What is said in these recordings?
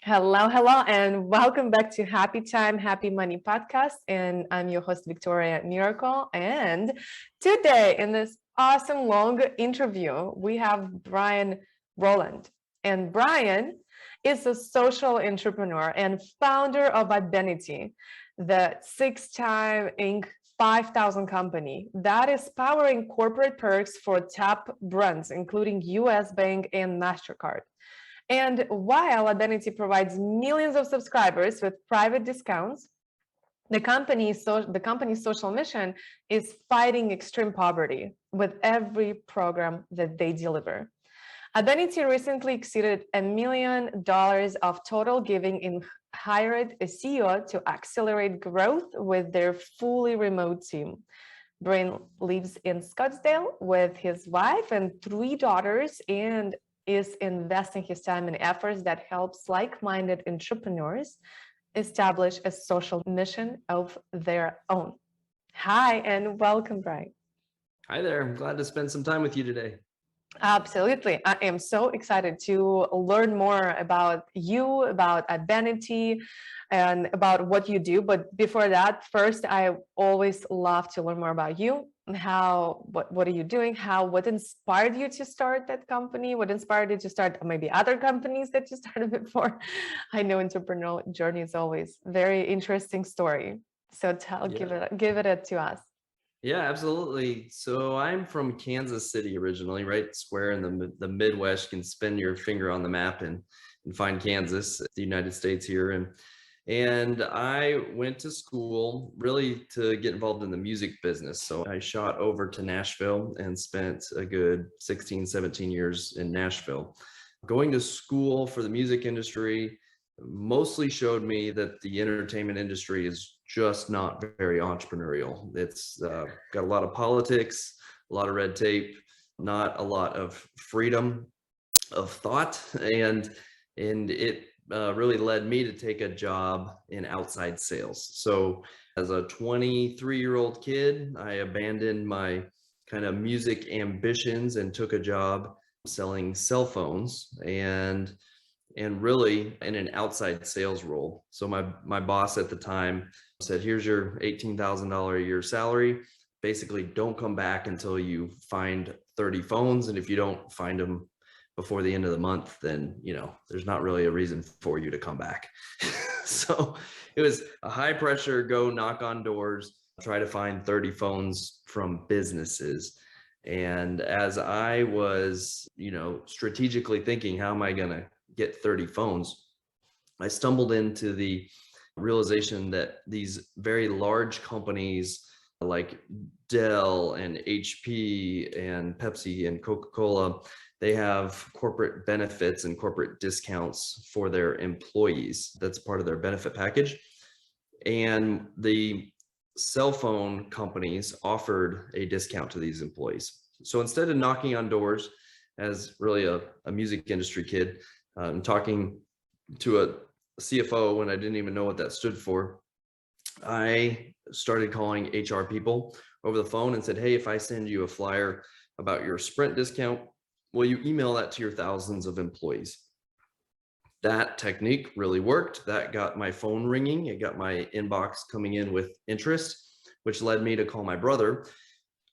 Hello, hello, and welcome back to Happy Time, Happy Money podcast. And I'm your host, Victoria Miracle. And today, in this awesome long interview, we have Brian Roland. And Brian is a social entrepreneur and founder of Abenity, the six-time Inc. 5,000 company that is powering corporate perks for top brands, including US Bank and Mastercard. And while Abenity provides millions of subscribers with private discounts, the company's social mission is fighting extreme poverty with every program that they deliver. Abenity recently exceeded $1 million of total giving and hired a CEO to accelerate growth with their fully remote team. Brian lives in Scottsdale with his wife and three daughters and is investing his time in efforts that helps like-minded entrepreneurs establish a social mission of their own. Hi, and welcome, Brian. Hi there. I'm glad to spend some time with you today. Absolutely. I am so excited to learn more about you, about Abenity, and about what you do. But before that, first, I always love to learn more about you. What are you doing? What inspired you to start that company? What inspired you to start maybe other companies that you started before? I know entrepreneurial journey is always very interesting story. So give it to us. Yeah, absolutely. So I'm from Kansas City originally, right square in the Midwest. You can spin your finger on the map and find Kansas, the United States here. And I went to school really to get involved in the music business. So I shot over to Nashville and spent a good 16, 17 years in Nashville. Going to school for the music industry mostly showed me that the entertainment industry is just not very entrepreneurial. It's got a lot of politics, a lot of red tape, not a lot of freedom of thought, and it really led me to take a job in outside sales. So as a 23-year-old kid, I abandoned my kind of music ambitions and took a job selling cell phones and really in an outside sales role. So my boss at the time said, here's your $18,000 a year salary. Basically, don't come back until you find 30 phones. And if you don't find them before the end of the month, then, there's not really a reason for you to come back. So it was a high pressure, go knock on doors, try to find 30 phones from businesses. And as I was, strategically thinking, how am I going to get 30 phones, I stumbled into the realization that these very large companies like Dell and HP and Pepsi and Coca-Cola, they have corporate benefits and corporate discounts for their employees. That's part of their benefit package. And the cell phone companies offered a discount to these employees. So instead of knocking on doors as really a music industry kid, talking to a CFO when I didn't even know what that stood for, I started calling HR people over the phone and said, hey, if I send you a flyer about your Sprint discount, will you email that to your thousands of employees? That technique really worked. That got my phone ringing. It got my inbox coming in with interest, which led me to call my brother,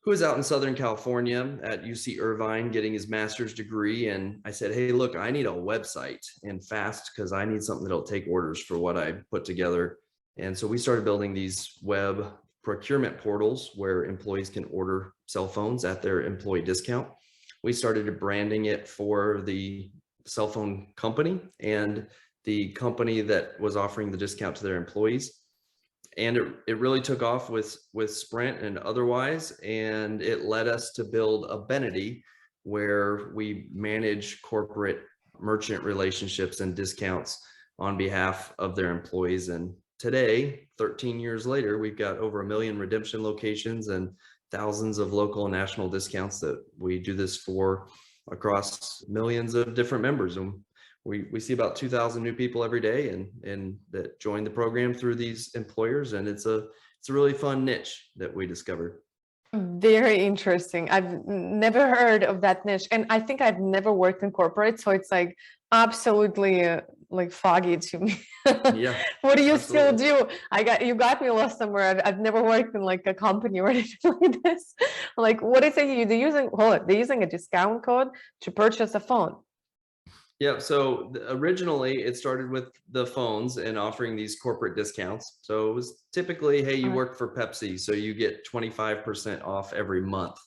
who is out in Southern California at UC Irvine getting his master's degree. And I said, hey, look, I need a website and fast because I need something that'll take orders for what I put together. And so we started building these web procurement portals where employees can order cell phones at their employee discount. We started branding it for the cell phone company and the company that was offering the discount to their employees. And it really took off with Sprint and otherwise, and it led us to build Abenity, where we manage corporate merchant relationships and discounts on behalf of their employees. And today, 13 years later, we've got over 1 million redemption locations and thousands of local and national discounts that we do this for across millions of different members. And we see about 2,000 new people every day and that join the program through these employers. And it's a really fun niche that we discovered. Very interesting. I've never heard of that niche. And I think I've never worked in corporate. So it's like absolutely like foggy to me. Yeah, What do you still absolutely. do? You got me lost somewhere. I've never worked in like a company or anything like this. Like, what is it they're using? Hold on, they're using a discount code to purchase a phone. Yeah, so originally it started with the phones and offering these corporate discounts. So it was typically, hey, you work for Pepsi, so you get 25% off every month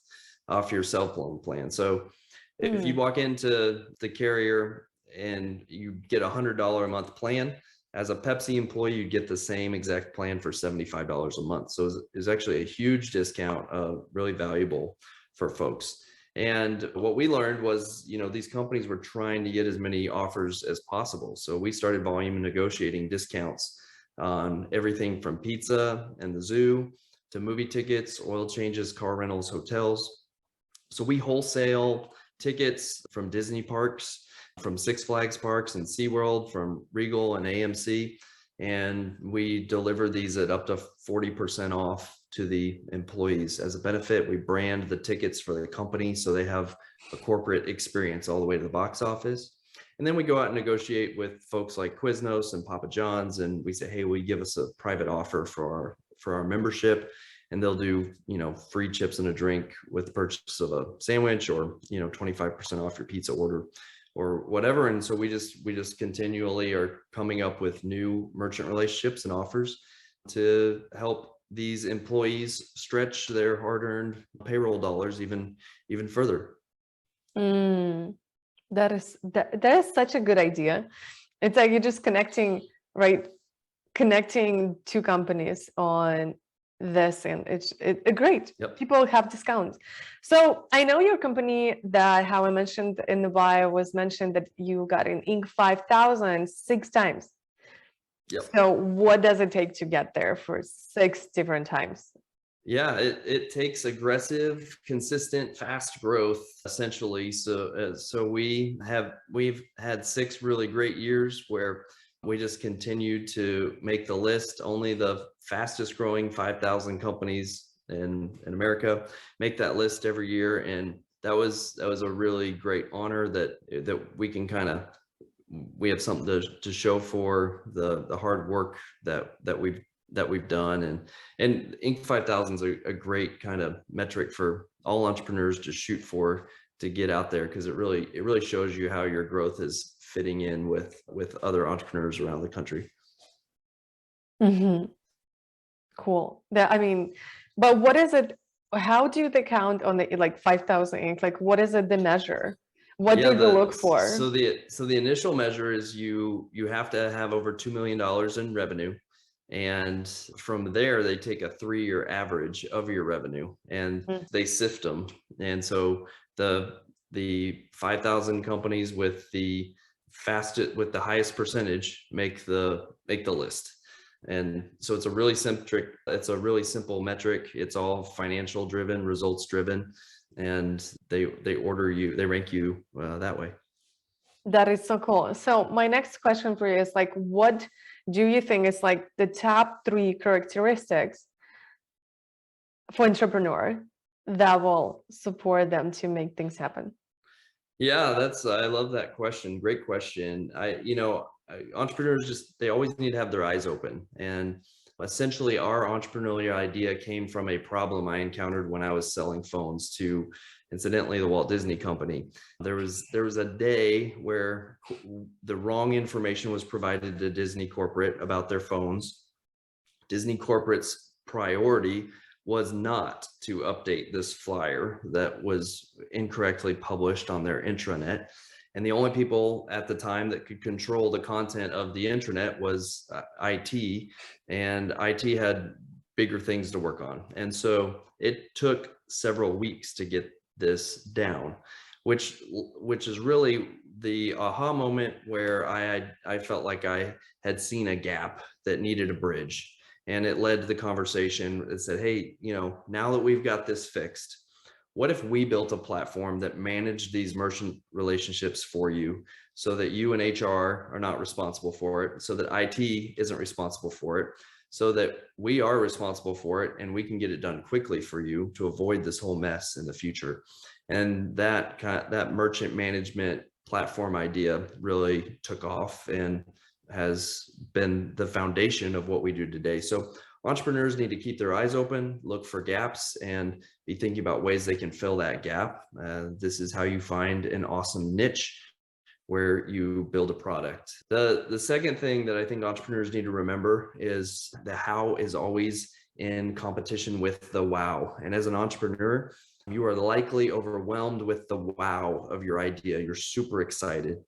off your cell phone plan. So if you Mm. walk into the carrier and you get $100 a month plan, as a Pepsi employee, you get the same exact plan for $75 a month. So it's actually a huge discount, really valuable for folks. And what we learned was, these companies were trying to get as many offers as possible. So we started volume negotiating discounts on everything from pizza and the zoo to movie tickets, oil changes, car rentals, hotels. So we wholesale tickets from Disney parks, from Six Flags parks and SeaWorld, from Regal and AMC. And we deliver these at up to 40% off to the employees. As a benefit, we brand the tickets for the company so they have a corporate experience all the way to the box office. And then we go out and negotiate with folks like Quiznos and Papa John's, and we say, hey, will you give us a private offer for our membership? And they'll do, free chips and a drink with the purchase of a sandwich, or 25% off your pizza order or whatever. And so we just continually are coming up with new merchant relationships and offers to help these employees stretch their hard-earned payroll dollars even further. Mm. That is such a good idea. It's like you're just connecting, right? Connecting two companies on this, and it's great. Yep. People have discounts. So I know your company, that how I mentioned in the bio was mentioned that you got in Inc. 5000 6 times. Yep. So what does it take to get there for 6 different times? Yeah, it takes aggressive, consistent, fast growth, essentially. So we've had 6 really great years where we just continued to make the list. Only the fastest growing 5,000 companies in America make that list every year, and that was a really great honor that we can we have something to show for the hard work that we've done. And Inc. 5000 is a great kind of metric for all entrepreneurs to shoot for, to get out there, because it really shows you how your growth is fitting in with other entrepreneurs around the country. Mm-hmm. Cool. But what is it? How do they count on the like 5,000 Inc? Like, what is it they measure? What do they look for? So the initial measure is you have to have over $2 million in revenue. And from there, they take a 3-year average of your revenue and they sift them. And so the 5,000 companies with the highest percentage make the list. And so it's a really simple metric. It's all financial driven, results driven, and they rank you that way. That is so cool. So my next question for you is like, what do you think is like the top 3 characteristics for entrepreneur that will support them to make things happen? Yeah, I love that question. Great question. Entrepreneurs they always need to have their eyes open. And essentially our entrepreneurial idea came from a problem I encountered when I was selling phones to, incidentally, the Walt Disney Company. There was a day where the wrong information was provided to Disney corporate about their phones. Disney corporate's priority was not to update this flyer that was incorrectly published on their intranet. And the only people at the time that could control the content of the intranet was IT, and IT had bigger things to work on. And so it took several weeks to get this down, which is really the aha moment where I felt like I had seen a gap that needed a bridge. And it led to the conversation that said, hey, now that we've got this fixed, what if we built a platform that managed these merchant relationships for you, so that you and HR are not responsible for it, so that IT isn't responsible for it, so that we are responsible for it, and we can get it done quickly for you to avoid this whole mess in the future. And that merchant management platform idea really took off and has been the foundation of what we do today. So entrepreneurs need to keep their eyes open, look for gaps, and be thinking about ways they can fill that gap. This is how you find an awesome niche where you build a product. The second thing that I think entrepreneurs need to remember is the how is always in competition with the wow. And as an entrepreneur, you are likely overwhelmed with the wow of your idea. You're super excited.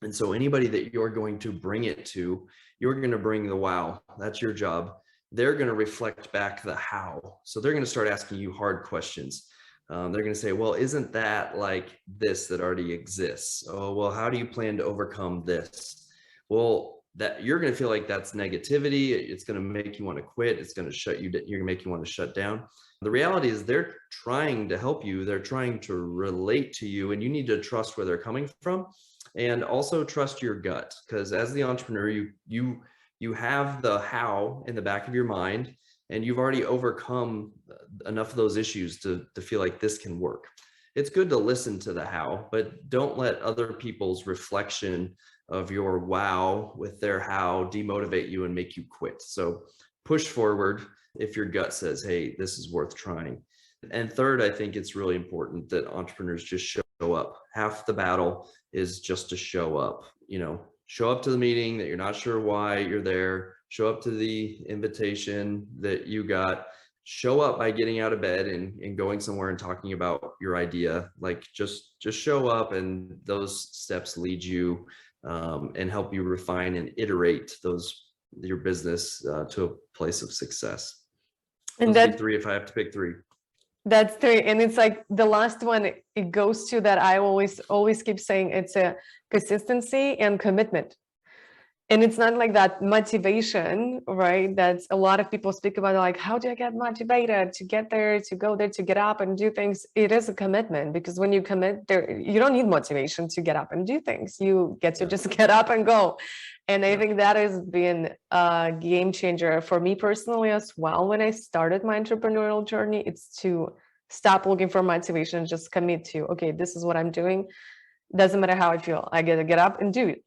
And so anybody that you're going to bring it to, you're going to bring the wow. That's your job. They're going to reflect back the how. So they're going to start asking you hard questions. They're going to say, well, isn't that like this that already exists? Oh, well, how do you plan to overcome this? Well, that you're going to feel like that's negativity. It's going to make you want to quit. It's going to shut you down. You're going to make you want to shut down. The reality is they're trying to help you. They're trying to relate to you, and you need to trust where they're coming from, and also trust your gut. Because as the entrepreneur, you have the how in the back of your mind, and you've already overcome enough of those issues to feel like this can work. It's good to listen to the how, but don't let other people's reflection of your wow with their how demotivate you and make you quit. So push forward if your gut says, hey, this is worth trying. And third, I think it's really important that entrepreneurs just show up. Half the battle is just to show up. Show up to the meeting that you're not sure why you're there. Show up to the invitation that you got. Show up by getting out of bed and going somewhere and talking about your idea. Like just show up, and those steps lead you and help you refine and iterate your business to a place of success. And those would be three if I have to pick three. That's three. And it's like the last one, it goes to that I always keep saying, it's a consistency and commitment. And it's not like that motivation, right? That's a lot of people speak about, like, how do I get motivated to get there, to go there, to get up and do things? It is a commitment, because when you commit there, you don't need motivation to get up and do things. You get to just get up and go. And I think that has been a game changer for me personally as well. When I started my entrepreneurial journey, it's to stop looking for motivation, just commit to, okay, this is what I'm doing. Doesn't matter how I feel. I get to get up and do it.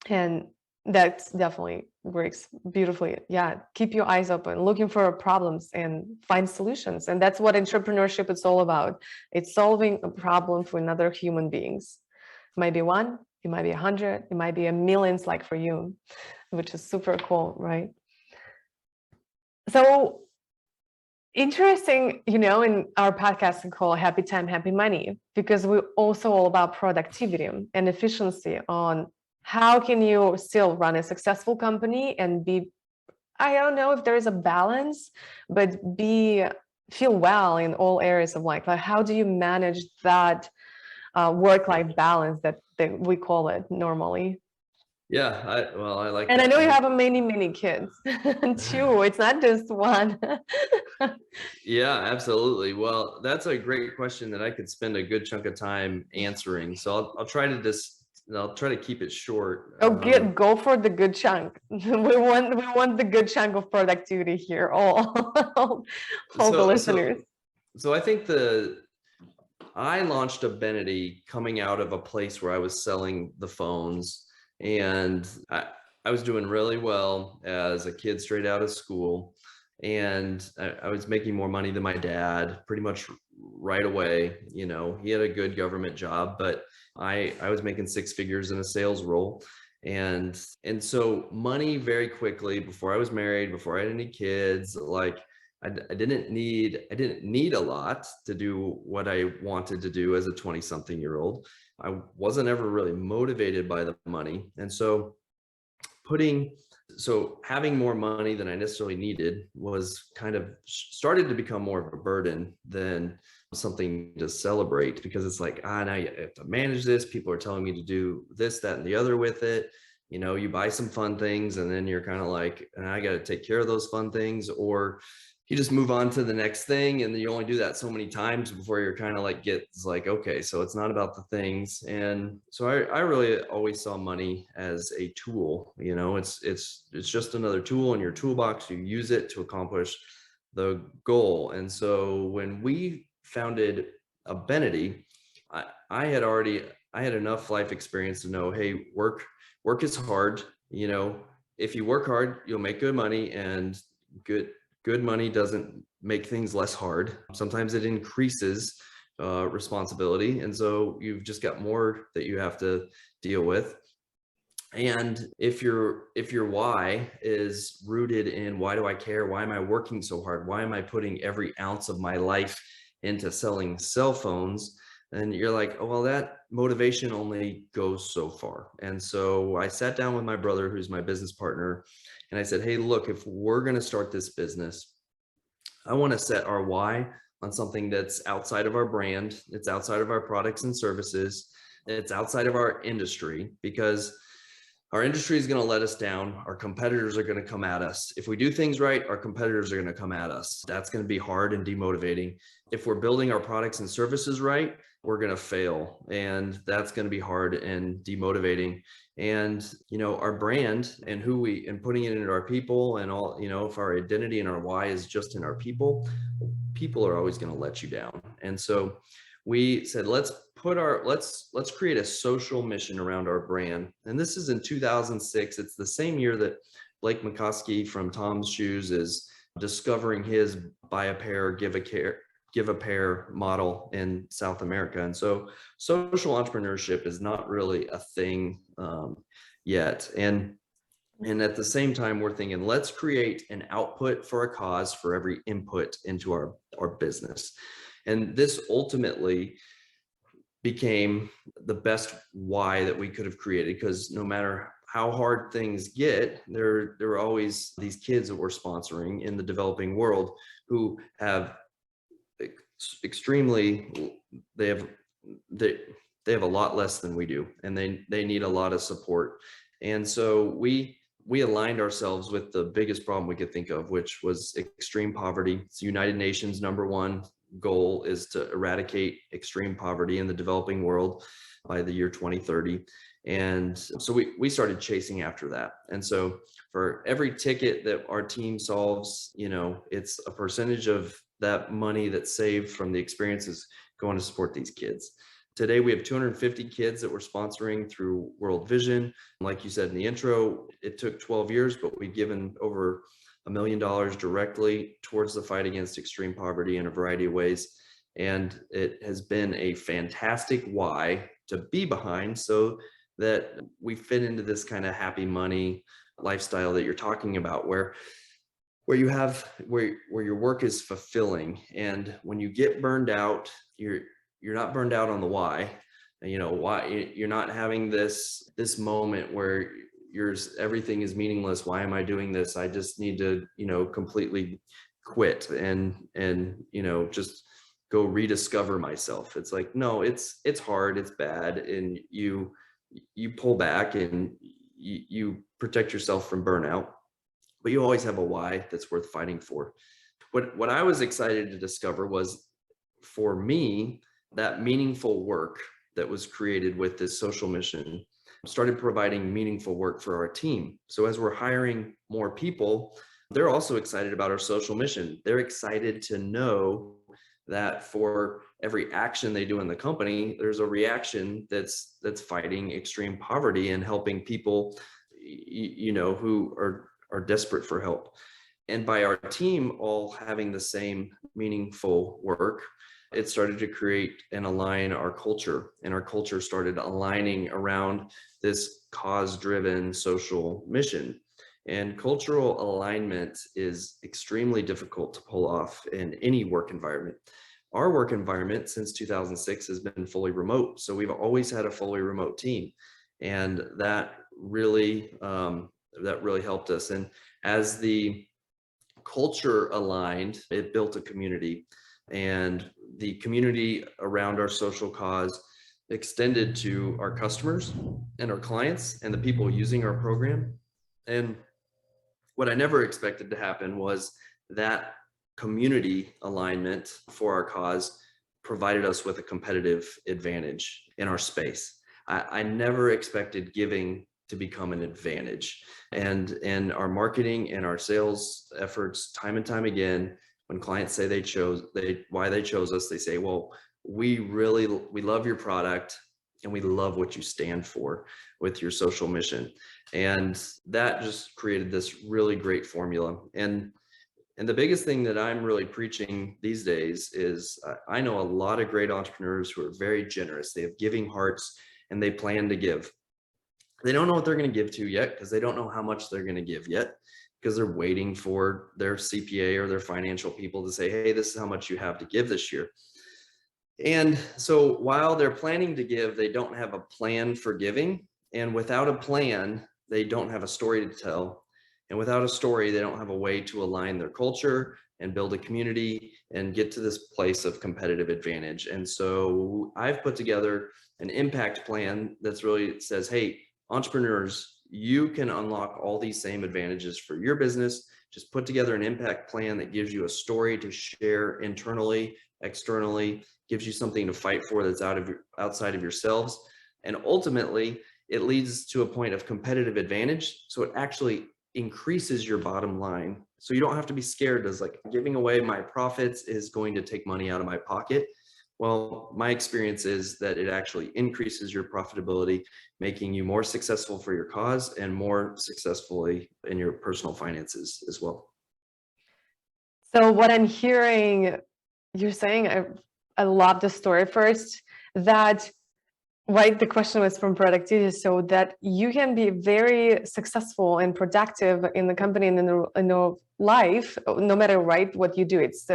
And that definitely works beautifully. Yeah, keep your eyes open, looking for problems and find solutions. And that's what entrepreneurship is all about. It's solving a problem for another human beings. It might be one, it might be 100, it might be a millions, like for you, which is super cool, right? So interesting, in our podcast we call Happy Time, Happy Money, because we're also all about productivity and efficiency on how can you still run a successful company and be, I don't know if there is a balance, but feel well in all areas of life. Like, how do you manage that work-life balance that we call it normally? Yeah, I like and that. I know you have many kids too. It's not just one. Yeah, absolutely. Well, that's a great question that I could spend a good chunk of time answering. So I'll try to keep it short. Oh, go for the good chunk. we want the good chunk of productivity here, all the listeners. So I think I launched Abenity coming out of a place where I was selling the phones, and I was doing really well as a kid straight out of school. And I was making more money than my dad pretty much right away. He had a good government job, but I was making six figures in a sales role. And so money very quickly, before I was married, before I had any kids, like I didn't need a lot to do what I wanted to do as a 20-something-year-old. I wasn't ever really motivated by the money. And so having more money than I necessarily needed was kind of started to become more of a burden than something to celebrate, because it's like, now you have to manage this. People are telling me to do this, that, and the other with it. You buy some fun things and then you're kind of like, I got to take care of those fun things, or you just move on to the next thing, and then you only do that so many times before you're kind of like okay, so it's not about the things. And so I really always saw money as a tool. It's just another tool in your toolbox. You use it to accomplish the goal. And so when we founded Abenity, I had already I had enough life experience to know, hey, work is hard. You know, if you work hard, you'll make good money, and good good money doesn't make things less hard. Sometimes it increases responsibility, and so you've just got more that you have to deal with. And if your why is rooted in, why do I care? Why am I working so hard? Why am I putting every ounce of my life into selling cell phones? And you're like, oh, well, that motivation only goes so far. And so I sat down with my brother, who's my business partner, and I said, hey, look, if we're going to start this business, I want to set our why on something that's outside of our brand, it's outside of our products and services, it's outside of our industry, because our industry is going to let us down. Our competitors are going to come at us. If we do things right, our competitors are going to come at us. That's going to be hard and demotivating. If we're building our products and services right, we're going to fail. And that's going to be hard and demotivating. And, our brand and and putting it into our people and all, if our identity and our why is just in our people, people are always going to let you down. And so we said, let's create a social mission around our brand. And this is in 2006. It's the same year that Blake McCoskey from Tom's Shoes is discovering his buy a pair, give a pair model in South America. And so social entrepreneurship is not really a thing yet. And at the same time, we're thinking, let's create an output for a cause for every input into our business. And this ultimately became the best why that we could have created, because no matter how hard things get, there are always these kids that we're sponsoring in the developing world who have they have a lot less than we do, and they need a lot of support. And so we aligned ourselves with the biggest problem we could think of, which was extreme poverty. It's United Nations #1 goal is to eradicate extreme poverty in the developing world by the year 2030. And so we started chasing after that. And so for every ticket that our team solves, it's a percentage of that money that's saved from the experiences going to support these kids. Today, we have 250 kids that we're sponsoring through World Vision. Like you said in the intro, it took 12 years, but we've given over $1 million directly towards the fight against extreme poverty in a variety of ways. And it has been a fantastic why to be behind, so that we fit into this kind of happy money lifestyle that you're talking about, where your work is fulfilling. And when you get burned out, you're not burned out on the why. Why you're not having this moment where everything is meaningless. Why am I doing this? I just need to, completely quit and just go rediscover myself. It's like, no, it's hard, it's bad. And you pull back and you protect yourself from burnout, but you always have a why that's worth fighting for. What I was excited to discover was, for me, that meaningful work that was created with this social mission started providing meaningful work for our team. So as we're hiring more people, they're also excited about our social mission. They're excited to know that for every action they do in the company, there's a reaction that's fighting extreme poverty and helping people, who are desperate for help. And by our team all having the same meaningful work, it started to create and align our culture, and our culture started aligning around this cause-driven social mission. And cultural alignment is extremely difficult to pull off in any work environment. Our work environment since 2006 has been fully remote, so we've always had a fully remote team, and that really helped us. And as the culture aligned, it built a community, and the community around our social cause extended to our customers and our clients and the people using our program. And what I never expected to happen was that community alignment for our cause provided us with a competitive advantage in our space. I never expected giving to become an advantage. And our marketing and our sales efforts, time and time again, when clients say why they chose us, they say, well, we love your product, and we love what you stand for with your social mission. And that just created this really great formula. And the biggest thing that I'm really preaching these days is I know a lot of great entrepreneurs who are very generous. They have giving hearts and they plan to give. They don't know what they're going to give to yet because they don't know how much they're going to give yet, because they're waiting for their CPA or their financial people to say, hey, this is how much you have to give this year. And so while they're planning to give, they don't have a plan for giving. And without a plan, they don't have a story to tell. And without a story, they don't have a way to align their culture and build a community and get to this place of competitive advantage. And so I've put together an impact plan that's really says, hey, entrepreneurs, you can unlock all these same advantages for your business. Just put together an impact plan that gives you a story to share internally, externally, gives you something to fight for that's outside of yourselves. And ultimately, it leads to a point of competitive advantage. So it actually increases your bottom line. So you don't have to be scared as like giving away my profits is going to take money out of my pocket. Well, my experience is that it actually increases your profitability, making you more successful for your cause and more successfully in your personal finances as well. So what I'm hearing, you're saying, I love the story first, that, right, the question was from productivity, so that you can be very successful and productive in the company and in the life, no matter, right, what you do. It's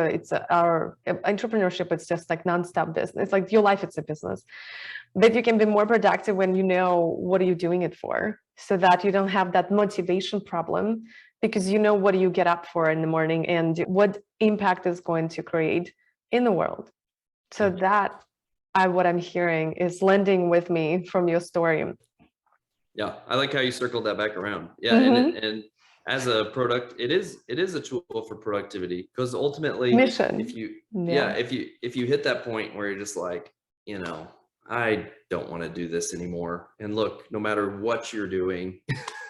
our entrepreneurship, it's just like nonstop business. It's like your life, it's a business. But you can be more productive when you know what are you doing it for, so that you don't have that motivation problem, because you know what do you get up for in the morning and what impact is going to create in the world. So that what I'm hearing is landing with me from your story. Yeah, I like how you circled that back around. Yeah, Mm-hmm. and as a product, it is a tool for productivity, because ultimately, Mission. if you hit that point where you're just like, I don't want to do this anymore. And look, no matter what you're doing,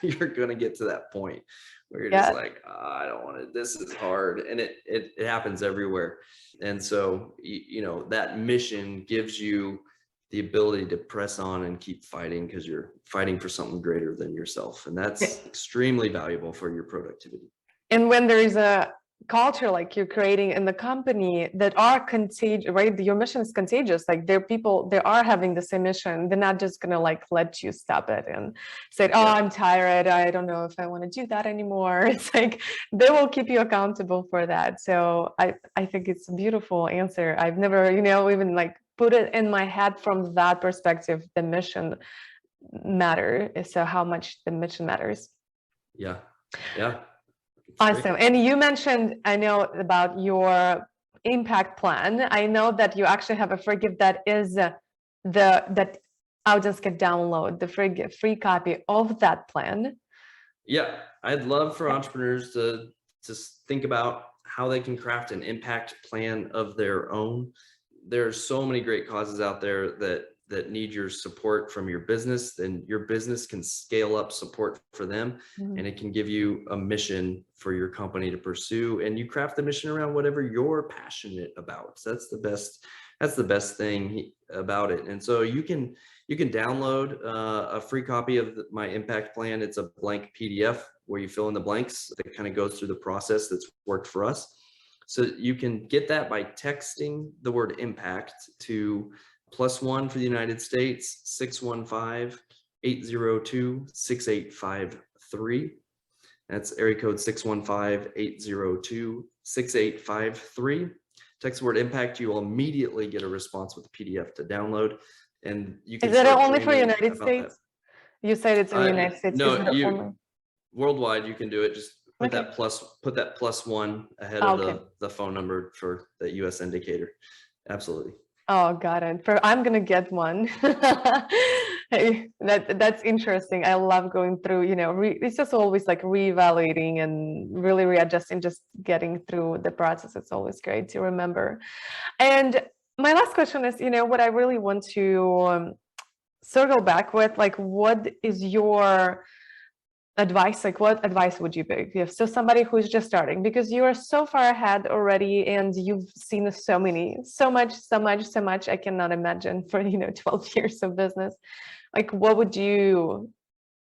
you're going to get to that point where you're just like, I don't want to, this is hard. And it happens everywhere. And so, that mission gives you the ability to press on and keep fighting, because you're fighting for something greater than yourself. And that's extremely valuable for your productivity. And when there is a culture like you're creating in the company that are contagious, right? Your mission is contagious. Like there are people, they are having the same mission. They're not just gonna like let you stop it and say, oh, I'm tired, I don't know if I want to do that anymore. It's like they will keep you accountable for that. So I think it's a beautiful answer. I've never, even like put it in my head from that perspective, the mission matter. So how much the mission matters. Yeah. Awesome. And you mentioned, I know, about your impact plan. I know that you actually have a free gift that is that audience can download the free copy of that plan. Yeah, I'd love for entrepreneurs to think about how they can craft an impact plan of their own. There's so many great causes out there that need your support from your business, and your business can scale up support for them. Mm-hmm. And it can give you a mission for your company to pursue, and you craft the mission around whatever you're passionate about. So that's the best thing about it. And so you can download a free copy of my impact plan. It's a blank PDF where you fill in the blanks that kind of goes through the process that's worked for us. So you can get that by texting the word impact to +1 for the United States, 615-802-6853. That's area code 615-802-6853. Text the word impact, you will immediately get a response with a PDF to download. And you can. Is that only for the United States? That. You said it's in the United States. No, worldwide you can do it. Just put that +1 ahead of the phone number for the US indicator. Absolutely. Oh, got it. I'm gonna get one. Hey, that's interesting. I love going through, it's just always like reevaluating and really readjusting, just getting through the process. It's always great to remember. And my last question is, what I really want to circle back with, like, what is your advice, like what advice would you give? So somebody who's just starting, because you are so far ahead already and you've seen so much, I cannot imagine for, 12 years of business. Like, what would you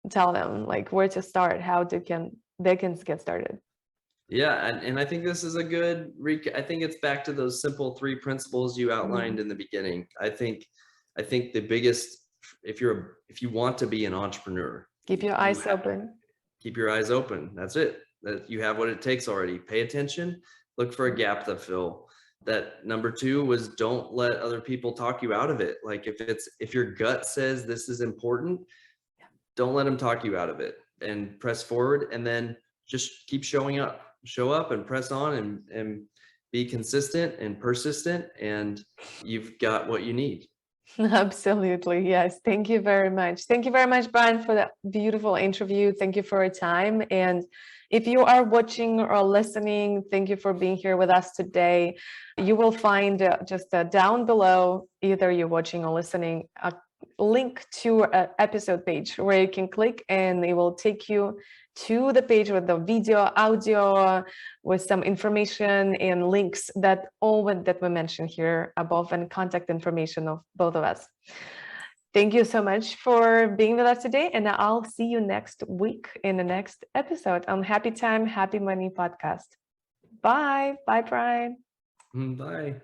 tell them, like where to start, how they can get started? Yeah, and I think this is a good I think it's back to those simple three principles you outlined in the beginning. I think the biggest, if you want to be an entrepreneur, Keep your eyes open. keep your eyes open. That's it. That you have what it takes already. Pay attention, look for a gap to fill. That number two was, don't let other people talk you out of it. Like if your gut says this is important, don't let them talk you out of it, and press forward, and then just keep show up and press on, and be consistent and persistent, and you've got what you need. Absolutely. Yes. Thank you very much. Thank you very much, Brian, for that beautiful interview. Thank you for your time. And if you are watching or listening, thank you for being here with us today. You will find just down below, either you're watching or listening, a link to an episode page where you can click and it will take you to the page with the video, audio, with some information and links that we mentioned here above, and contact information of both of us. Thank you so much for being with us today, and I'll see you next week in the next episode on Happy Time, Happy Money podcast. Bye. Bye, Brian. Bye.